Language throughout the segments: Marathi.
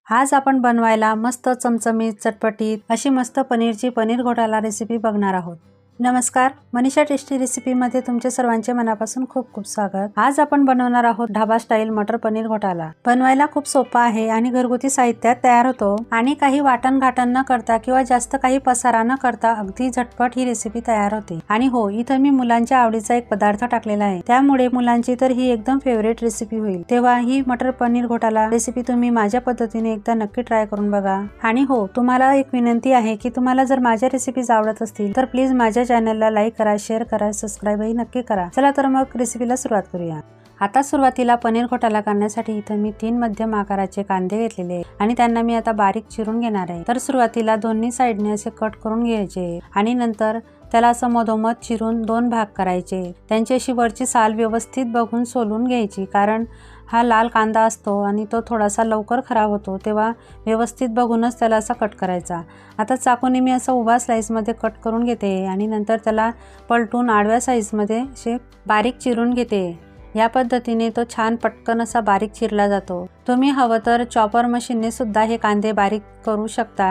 आज आपण बनवायला मस्त चमचमीत चटपटीत अशी मस्त पनीरची पनीर घोटाला रेसिपी बघणार आहोत। नमस्कार, मनीषा टेस्टी रेसिपीमध्ये तुमचे सर्वांचे मनापासून खूप खूप स्वागत। आज आपण बनवणार आहोत ढाबा स्टाईल मटर पनीर घोटाला। बनवायला खूप सोपा आहे आणि घरगुती साहित्यात तयार होतो आणि काही वाटण घाटण न करता किंवा जास्त काही पसारा न करता अगदी झटपट ही रेसिपी तयार होते। आणि हो, इथं मी मुलांच्या आवडीचा एक पदार्थ टाकलेला आहे, त्यामुळे मुलांची तर ही एकदम फेवरेट रेसिपी होईल। तेव्हा ही मटर पनीर घोटाला रेसिपी तुम्ही माझ्या पद्धतीने एकदा नक्की ट्राय करून बघा। आणि हो, तुम्हाला एक विनंती आहे की तुम्हाला जर माझ्या रेसिपीज आवडत असतील तर प्लीज माझ्या चॅनलला लाईक करा, शेअर करा, सबस्क्राईबही नक्की करा। चला तर मग रेसिपीला सुरुवात करूया। आता सुरुवातीला पनीर घोटाला करण्यासाठी इथं मी 3 मध्यम आकाराचे कांदे घेतलेले आणि त्यांना मी आता बारीक चिरून घेणार आहे। तर सुरुवातीला दोन्ही साइडने असे कट करून घ्यायचे आणि नंतर त्याला असं मधोमध चिरून 2 भाग करायचे। त्यांची अशी वरची साल व्यवस्थित बघून सोलून घ्यायची, कारण हा लाल कांदा असतो आणि तो थोडासा लवकर खराब होतो, तेव्हा व्यवस्थित बघूनच त्याला असा कट करायचा। आता चाकूने मी असं उभा स्लाइसमध्ये कट करून घेते आणि नंतर त्याला पलटून आडव्या साइजमध्ये असे बारीक चिरून घेते। या पद्धतीने तो छान पटकन असा बारीक चिरला जातो। तुम्ही हवं तर चॉपर मशीनने सुद्धा हे कांदे बारीक करू शकता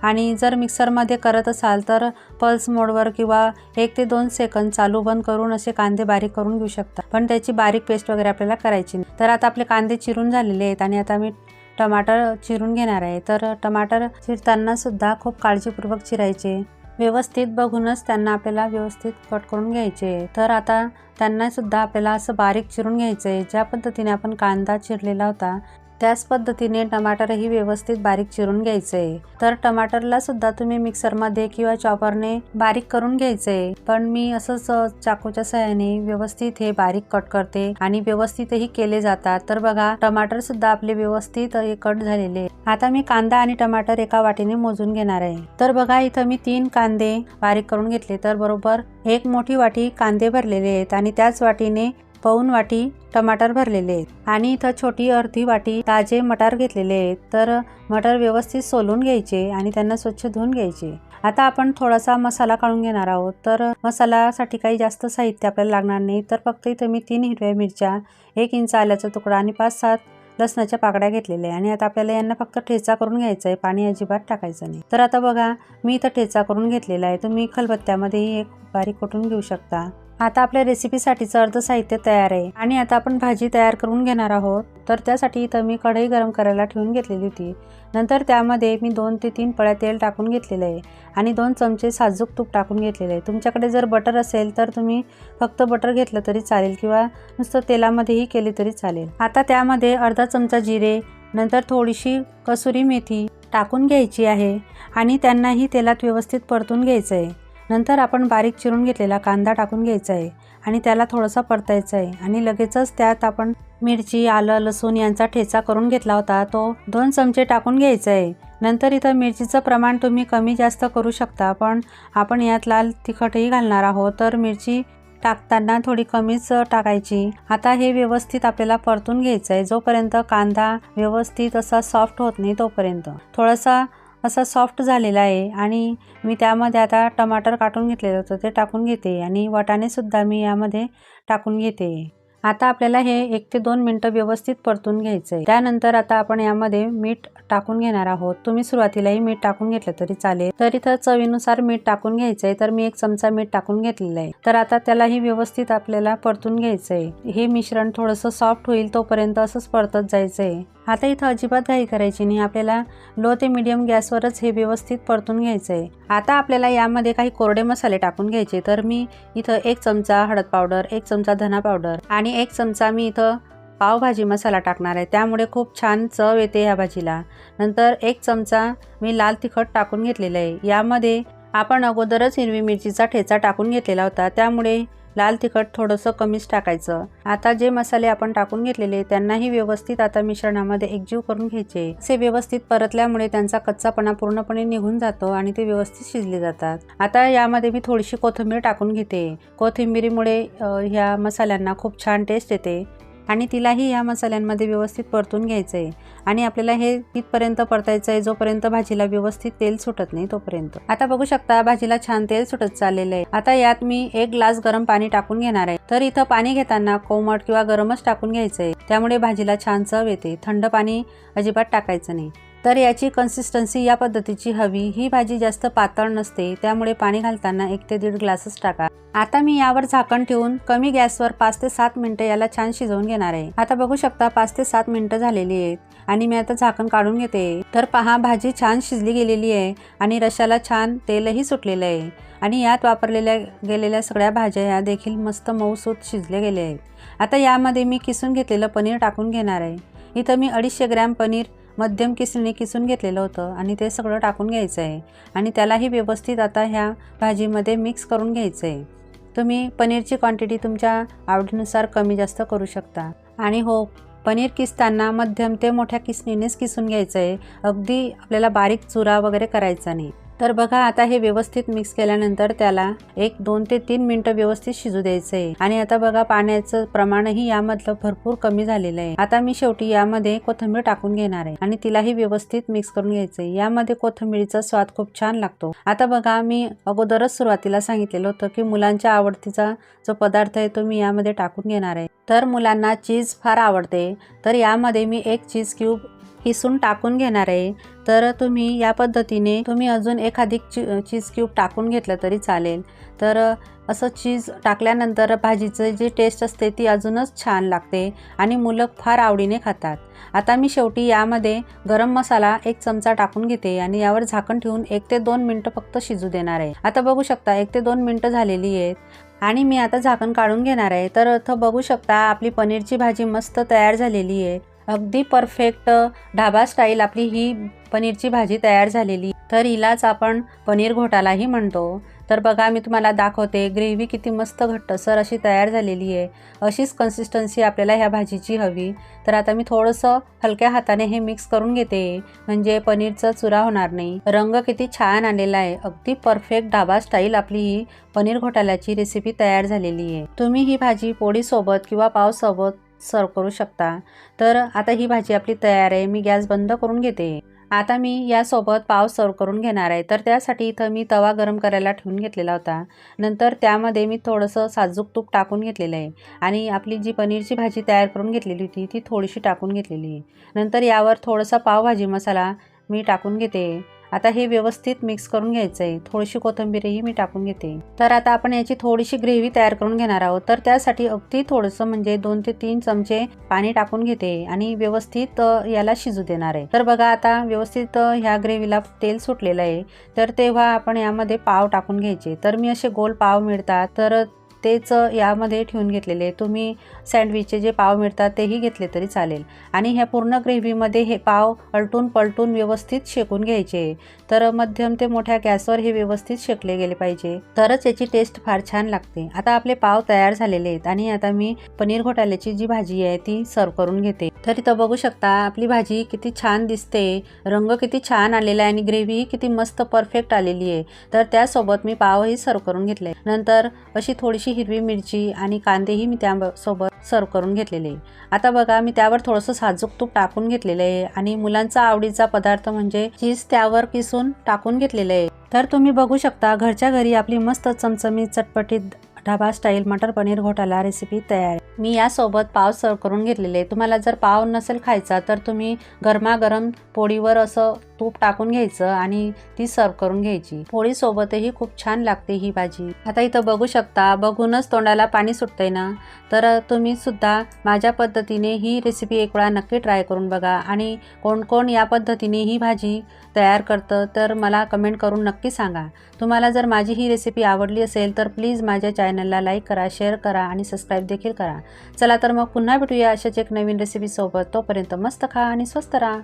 आणि जर मिक्सरमध्ये करत असाल तर पल्स मोडवर किंवा 1 ते 2 सेकंद चालू बंद करून असे कांदे बारीक करून घेऊ शकता, पण त्याची बारीक पेस्ट वगैरे आपल्याला करायची नाही। तर आता आपले कांदे चिरून झालेले आहेत आणि आता मी टमाटर चिरून घेणार आहे। तर टमाटर चिरताना सुद्धा खूप काळजीपूर्वक चिरायचे, व्यवस्थित बघूनच त्यांना आपल्याला व्यवस्थित कट करून घ्यायचे। तर आता त्यांना सुद्धा आपल्याला असं बारीक चिरून घ्यायचंय। ज्या पद्धतीने आपण कांदा चिरलेला होता त्याच पद्धतीने टमाटरही व्यवस्थित बारीक चिरून घ्यायचंय। तर टमाटरला सुद्धा तुम्ही मिक्सरमध्ये किंवा चॉपरने बारीक करून घ्यायचंय, पण मी असंच चाकूच्या सहाय्याने व्यवस्थित हे बारीक कट करते आणि व्यवस्थितही केले जातात। तर बघा, टमाटर सुद्धा आपले व्यवस्थित कट झालेले। आता मी कांदा आणि टमाटर एका वाटीने मोजून घेणार आहे। तर बघा, इथं मी 3 कांदे बारीक करून घेतले, तर बरोबर 1 मोठी वाटी कांदे भरलेले आहेत आणि त्याच वाटीने पाऊण वाटी टमाटर भरलेले आहेत आणि इथं छोटी अर्धी वाटी ताजे मटार घेतलेले आहेत। तर मटार व्यवस्थित सोलून घ्यायचे आणि त्यांना स्वच्छ धुवून घ्यायचे। आता आपण थोडासा मसाला काढून घेणार आहोत। तर मसाल्यासाठी काही जास्त साहित्य आपल्याला लागणार नाही। तर फक्त इथं मी 3 हिरव्या मिरच्या, 1 इंच आल्याचा तुकडा आणि 5-7 लसणाच्या पाकळ्या घेतलेल्या आणि आता आपल्याला यांना फक्त ठेचा करून घ्यायचा आहे, पाणी अजिबात टाकायचं नाही। तर आता बघा, मी इथं ठेचा करून घेतलेला आहे, तुम्ही खलबत्त्यामध्येही एक बारीक कुटून घेऊ शकता। आता आपल्या रेसिपीसाठीचं अर्ध साहित्य तयार आहे आणि आता आपण भाजी तयार करून घेणार आहोत। तर त्यासाठी इथं मी कढई गरम करायला ठेवून घेतलेली होती। नंतर त्यामध्ये मी 2 ते 3 पळ्या तेल टाकून घेतलेलं आहे आणि 2 चमचे साजूक तूप टाकून घेतलेलं आहे। तुमच्याकडे जर बटर असेल तर तुम्ही फक्त बटर घेतलं तरी चालेल किंवा नुसतं तेलामध्येही केले तरी चालेल। आता त्यामध्ये अर्धा चमचा जिरे, नंतर थोडीशी कसुरी मेथी टाकून घ्यायची आहे आणि त्यांनाही तेलात व्यवस्थित परतून घ्यायचं आहे। नंतर आपण बारीक चिरून घेतलेला कांदा टाकून घ्यायचा आहे आणि त्याला थोडासा परतायचा आहे आणि लगेचच त्यात आपण मिरची, आलं, लसूण यांचा ठेचा करून घेतला होता तो 2 चमचे टाकून घ्यायचा आहे। नंतर इथं मिरचीचं प्रमाण तुम्ही कमी जास्त करू शकता, पण आपण यात लाल तिखटही घालणार आहोत, तर मिरची टाकताना थोडी कमीच टाकायची। आता हे व्यवस्थित आपल्याला परतून घ्यायचं आहे, जोपर्यंत कांदा व्यवस्थित असा सॉफ्ट होत नाही तोपर्यंत। थोडासा असा सॉफ्ट झालेला आहे आणि मी त्यामध्ये आता टमाटर काटून घेतलेलं होतं ते टाकून घेते आणि वाटाणे सुद्धा मी यामध्ये टाकून घेते। आता आपल्याला हे 1 ते 2 मिनिटं व्यवस्थित परतून घ्यायचं आहे। त्यानंतर आता आपण यामध्ये मीठ टाकून घेणार आहोत। तुम्ही सुरुवातीलाही मीठ टाकून घेतलं तरी चालेल। तर इथं चवीनुसार मीठ टाकून घ्यायचं आहे, तर मी 1 चमचा मीठ टाकून घेतलेलं आहे। तर आता त्यालाही व्यवस्थित आपल्याला परतून घ्यायचं आहे। हे मिश्रण थोडंसं सॉफ्ट होईल तोपर्यंत असंच परतत जायचं आहे। आता इथं अजिबात घाई करायची नाही, आपल्याला लो ते मीडियम गॅसवरच हे व्यवस्थित परतून घ्यायचं आहे। आता आपल्याला यामध्ये काही कोरडे मसाले टाकून घ्यायचे। तर मी इथं 1 चमचा हळद पावडर, 1 चमचा धना पावडर आणि 1 चमचा मी इथं पावभाजी मसाला टाकणार आहे, त्यामुळे खूप छान चव येते या भाजीला। नंतर 1 चमचा मी लाल तिखट टाकून घेतलेलं आहे। यामध्ये आपण अगोदरच हिरवी मिरचीचा ठेचा टाकून घेतलेला होता, त्यामुळे लाल तिखट थोडंसं कमीच टाकायचं। आता जे मसाले आपण टाकून घेतलेले त्यांनाही व्यवस्थित आता मिश्रणामध्ये एकजीव करून घ्यायचे। असे व्यवस्थित परतल्यामुळे त्यांचा कच्चापणा पूर्णपणे निघून जातो आणि ते व्यवस्थित शिजले जातात। आता यामध्ये मी थोडीशी कोथिंबीर टाकून घेते। कोथिंबीरीमुळे ह्या मसाल्यांना खूप छान टेस्ट येते आणि तिलाही या मसाल्यांमध्ये व्यवस्थित परतून घ्यायचं आहे आणि आपल्याला हे तिथपर्यंत परतायचं आहे जोपर्यंत भाजीला व्यवस्थित तेल सुटत नाही तोपर्यंत। आता बघू शकता भाजीला छान तेल सुटत चाललेलं आहे। आता यात मी 1 ग्लास गरम पाणी टाकून घेणार आहे। तर इथं पाणी घेताना कोमट किंवा गरमच टाकून घ्यायचं आहे, त्यामुळे भाजीला छान चव येते। थंड पाणी अजिबात टाकायचं नाही। तर याची कन्सिस्टन्सी या पद्धतीची हवी। ही भाजी जास्त पातळ नसते, त्यामुळे पाणी घालताना 1 ते 1.5 ग्लासच टाका। आता मी यावर झाकण ठेवून कमी गॅसवर 5 ते 7 मिनिटं याला छान शिजवून घेणार आहे। आता बघू शकता 5 ते 7 मिनिटं झालेली आहेत आणि मी आता झाकण काढून घेते। तर पहा, भाजी छान शिजली गेलेली आहे आणि रशाला छान तेलही सुटलेलं आहे आणि यात वापरलेल्या गेलेल्या सगळ्या भाज्या या देखील मस्त मऊसूत शिजले गेले आहेत। आता यामध्ये मी किसून घेतलेलं पनीर टाकून घेणार आहे। इथं मी 250 ग्रॅम पनीर मध्यम किसणीने किसून घेतलेलं होतं आणि ते सगळं टाकून घ्यायचं आहे आणि त्यालाही व्यवस्थित आता ह्या भाजीमध्ये मिक्स करून घ्यायचं आहे। तुम्ही पनीरची क्वांटिटी तुमच्या आवडीनुसार कमी जास्त करू शकता। आणि हो, पनीर किसताना मध्यम ते मोठ्या किसणीनेच किसून घ्यायचं आहे, अगदी आपल्याला बारीक चुरा वगैरे करायचा नाही। तर बघा, आता हे व्यवस्थित मिक्स केल्यानंतर त्याला 2 ते 3 मिनिटं व्यवस्थित शिजू द्यायचं आहे आणि आता बघा पाण्याचं प्रमाणही यामधलं भरपूर कमी झालेलं आहे। आता मी शेवटी यामध्ये कोथिंबीर टाकून घेणार आहे आणि तिलाही व्यवस्थित मिक्स करून घ्यायचं आहे। यामध्ये कोथिंबीरीचा स्वाद खूप छान लागतो। आता बघा, मी अगोदरच सुरुवातीला सांगितलेलं होतं की मुलांच्या आवडतीचा जो पदार्थ आहे तो मी यामध्ये टाकून घेणार आहे। तर मुलांना चीज फार आवडते, तर यामध्ये मी 1 चीज क्यूब किसून टाकून घेणार आहे। तर तुम्ही या पद्धतीने तुम्ही अजून एखादी चीज क्यूब टाकून घेतलं तरी चालेल। तर असं चीज टाकल्यानंतर भाजीचं जी टेस्ट असते ती अजूनच छान लागते आणि मुलं फार आवडीने खातात। आता मी शेवटी यामध्ये गरम मसाला 1 चमचा टाकून घेते आणि यावर झाकण ठेवून 1 ते 2 मिनिटं फक्त शिजू देणार आहे। आता बघू शकता 1 ते 2 मिनिटं झालेली आहेत आणि मी आता झाकण काढून घेणार आहे। तर इथं बघू शकता आपली पनीरची भाजी मस्त तयार झालेली आहे। अगदी परफेक्ट ढाबा स्टाईल आपली ही पनीरची भाजी तयार झालेली। तर हिलाच आपण पनीर घोटालाही म्हणतो। तर बघा, मी तुम्हाला दाखवते, ग्रेव्ही किती मस्त घट्टसर अशी तयार झालेली आहे। अशीच कन्सिस्टन्सी आपल्याला ह्या भाजीची हवी। तर आता मी थोडंसं हलक्या हाताने हे मिक्स करून घेते, म्हणजे पनीरचा चुरा होणार नाही। रंग किती छान आलेला आहे, अगदी परफेक्ट ढाबा स्टाईल आपली ही पनीर घोटाल्याची रेसिपी तयार झालेली आहे। तुम्ही ही भाजी पोळीसोबत किंवा पावसोबत सर्व करू शकता। तर आता ही भाजी आपली तयार आहे। मी गॅस बंद करून घेते। आता मी यासोबत पाव सर्व करून घेणार आहे। तर त्यासाठी इथं मी तवा गरम करायला ठेवून घेतलेला होता। नंतर त्यामध्ये मी थोडंसं साजूक तूप टाकून घेतलेलं आहे आणि आपली जी पनीरची भाजी तयार करून घेतलेली होती ती थोडीशी टाकून घेतलेली आहे। नंतर यावर थोडासा पावभाजी मसाला मी टाकून घेते। आता हे व्यवस्थित मिक्स करून घ्यायचं आहे। थोडीशी कोथिंबीरही मी टाकून घेते। तर आता आपण याची थोडीशी ग्रेव्ही तयार करून घेणार आहोत। तर त्यासाठी अगदी थोडंसं म्हणजे 2 ते 3 चमचे पाणी टाकून घेते आणि व्यवस्थित याला शिजू देणार आहे। तर बघा, आता व्यवस्थित ह्या ग्रेव्हीला तेल सुटलेलं आहे। तर तेव्हा आपण यामध्ये पाव टाकून घ्यायचे। तर मी असे गोल पाव मिळतात तर तेच यामध्ये ठेवून घेतलेले। तुम्ही सँडविचचे जे पाव मिळतात तेही घेतले तरी चालेल आणि ह्या पूर्ण ग्रेव्हीमध्ये हे पाव अलटून पलटून व्यवस्थित शेकून घ्यायचे। तर मध्यम ते मोठ्या गॅसवर हे व्यवस्थित शेकले गेले पाहिजे, तरच याची टेस्ट फार छान लागते। आता आपले पाव तयार झालेले आहेत आणि आता मी पनीर घोटाल्याची जी भाजी आहे ती सर्व करून घेते। तर इथं बघू शकता आपली भाजी किती छान दिसते, रंग किती छान आलेला आहे आणि ग्रेव्ही किती मस्त परफेक्ट आलेली आहे। तर त्यासोबत मी पावही सर्व करून घेतले। नंतर अशी थोडीशी हिरवी मिरची आणि कांदेही मी त्यासोबत सर्व करून घेतलेले। आता बघा, मी त्यावर थोडंसं साजूक तूप टाकून घेतलेलं आहे आणि मुलांचा आवडीचा पदार्थ म्हणजे चीज त्यावर किसून टाकून घेतलेलं आहे। तर तुम्ही बघू शकता घरच्या घरी आपली मस्त चमचमीत चटपटीत ढाबा स्टाईल मटर पनीर घोटाला रेसिपी तयार आहे। मी यासोबत पाव सर्व करून घेतलेले। तुम्हाला जर पाव नसेल खायचा तर तुम्ही गरमागरम पोळीवर असं तूप टाकून घ्यायचं आणि ती सर्व करून घ्यायची। पोळीसोबतही खूप छान लागते ही भाजी। आता इथं बघू शकता, बघूनच तोंडाला पाणी सुटतंय ना। तर तुम्ही सुद्धा माझ्या पद्धतीने ही रेसिपी एक वेळा नक्की ट्राय करून बघा आणि कोण कोण या पद्धतीने ही भाजी तयार करतं तर मला कमेंट करून नक्की सांगा। तुम्हाला जर माझी ही रेसिपी आवडली असेल तर प्लीज माझ्या चॅनलला लाईक करा, शेअर करा आणि सबस्क्राईब देखील करा। चला तर मग पुन्हा भेटूया अशाच एक नवीन रेसिपी सोबत। तोपर्यंत मस्त खा आणि स्वस्त राहा।